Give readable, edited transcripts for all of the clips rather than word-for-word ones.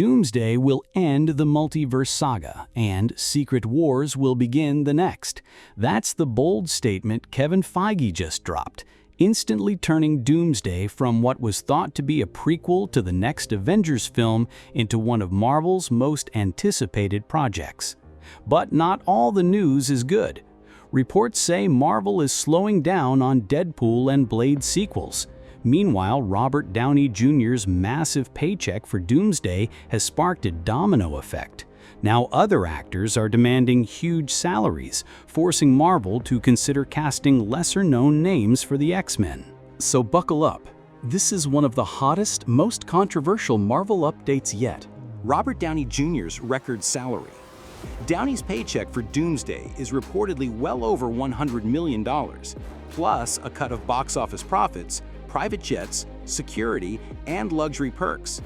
Doomsday will end the Multiverse Saga, and Secret Wars will begin the next. That's the bold statement Kevin Feige just dropped, instantly turning Doomsday from what was thought to be a prequel to the next Avengers film into one of Marvel's most anticipated projects. But not all the news is good. Reports say Marvel is slowing down on Deadpool and Blade sequels. Meanwhile, Robert Downey Jr.'s massive paycheck for Doomsday has sparked a domino effect. Now other actors are demanding huge salaries, forcing Marvel to consider casting lesser-known names for the X-Men. So buckle up. This is one of the hottest, most controversial Marvel updates yet. Robert Downey Jr.'s record salary. Downey's paycheck for Doomsday is reportedly well over $100 million, plus a cut of box office profits, private jets, security, and luxury perks.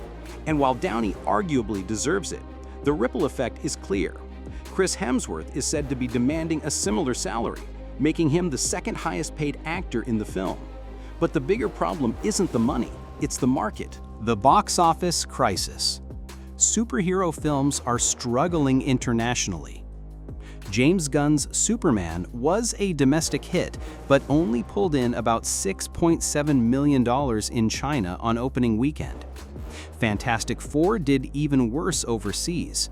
And while Downey arguably deserves it, the ripple effect is clear. Chris Hemsworth is said to be demanding a similar salary, making him the second highest paid actor in the film. But the bigger problem isn't the money, it's the market. The box office crisis. Superhero films are struggling internationally. James Gunn's Superman was a domestic hit, but only pulled in about $6.7 million in China on opening weekend. Fantastic Four did even worse overseas.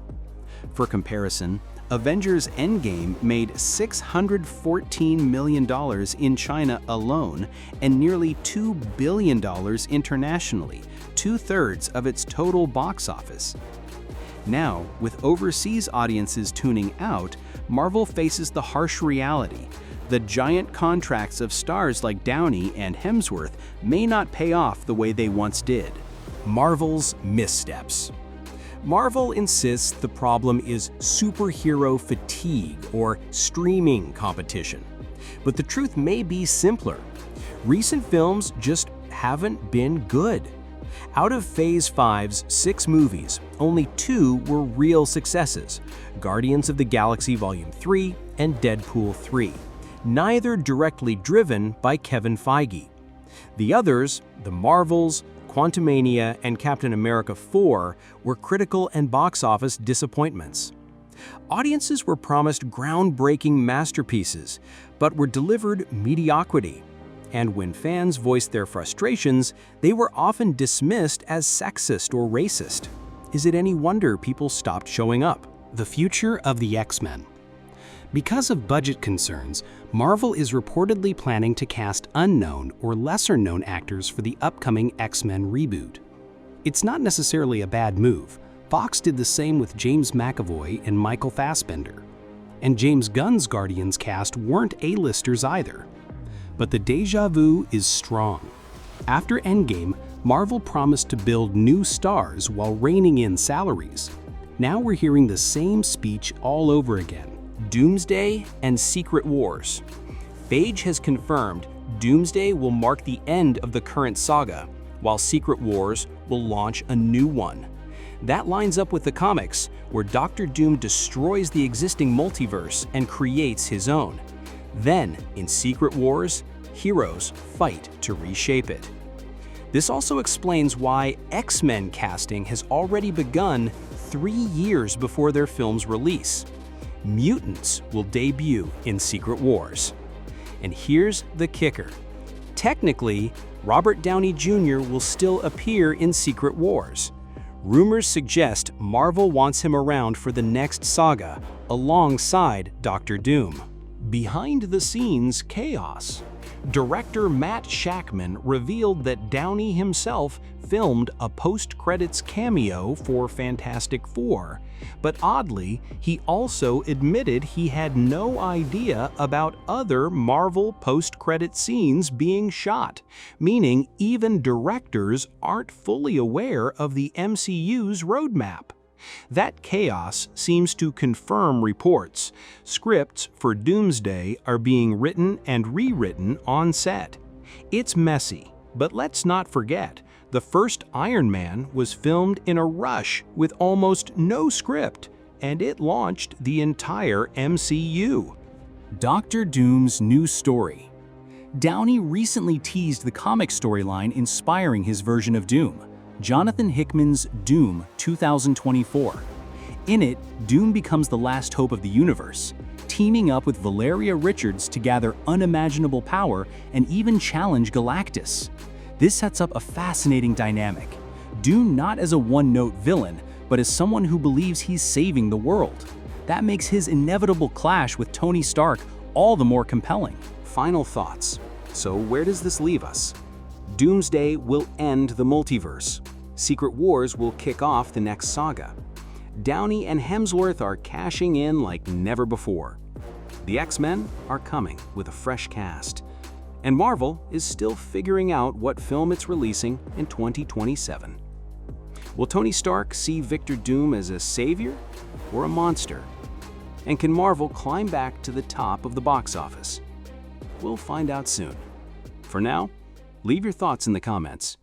For comparison, Avengers Endgame made $614 million in China alone and nearly $2 billion internationally, two-thirds of its total box office. Now, with overseas audiences tuning out, Marvel faces the harsh reality. The giant contracts of stars like Downey and Hemsworth may not pay off the way they once did. Marvel's missteps. Marvel insists the problem is superhero fatigue or streaming competition. But the truth may be simpler. Recent films just haven't been good. Out of Phase 5's 6 movies, only 2 were real successes: Guardians of the Galaxy Volume 3 and Deadpool 3, neither directly driven by Kevin Feige. The others, The Marvels, Quantumania, and Captain America 4, were critical and box office disappointments. Audiences were promised groundbreaking masterpieces, but were delivered mediocrity. And when fans voiced their frustrations, they were often dismissed as sexist or racist. Is it any wonder people stopped showing up? The future of the X-Men. Because of budget concerns, Marvel is reportedly planning to cast unknown or lesser-known actors for the upcoming X-Men reboot. It's not necessarily a bad move. Fox did the same with James McAvoy and Michael Fassbender. And James Gunn's Guardians cast weren't A-listers either. But the déjà vu is strong. After Endgame, Marvel promised to build new stars while reining in salaries. Now we're hearing the same speech all over again. Doomsday and Secret Wars. Feige has confirmed Doomsday will mark the end of the current saga, while Secret Wars will launch a new one. That lines up with the comics, where Dr. Doom destroys the existing multiverse and creates his own. Then, in Secret Wars, heroes fight to reshape it. This also explains why X-Men casting has already begun 3 years before their film's release. Mutants will debut in Secret Wars. And here's the kicker. Technically, Robert Downey Jr. will still appear in Secret Wars. Rumors suggest Marvel wants him around for the next saga, alongside Dr. Doom. Behind-the-scenes chaos. Director Matt Shakman revealed that Downey himself filmed a post-credits cameo for Fantastic Four, but oddly, he also admitted he had no idea about other Marvel post-credit scenes being shot, meaning even directors aren't fully aware of the MCU's roadmap. That chaos seems to confirm reports. Scripts for Doomsday are being written and rewritten on set. It's messy, but let's not forget, the first Iron Man was filmed in a rush with almost no script, and it launched the entire MCU. Dr. Doom's new story. Downey recently teased the comic storyline inspiring his version of Doom. Jonathan Hickman's Doom 2024. In it, Doom becomes the last hope of the universe, teaming up with Valeria Richards to gather unimaginable power and even challenge Galactus. This sets up a fascinating dynamic. Doom not as a one-note villain, but as someone who believes he's saving the world. That makes his inevitable clash with Tony Stark all the more compelling. Final thoughts. So where does this leave us? Doomsday will end the multiverse. Secret Wars will kick off the next saga. Downey and Hemsworth are cashing in like never before. The X-Men are coming with a fresh cast. And Marvel is still figuring out what film it's releasing in 2027. Will Tony Stark see Victor Doom as a savior or a monster? And can Marvel climb back to the top of the box office? We'll find out soon. For now, leave your thoughts in the comments.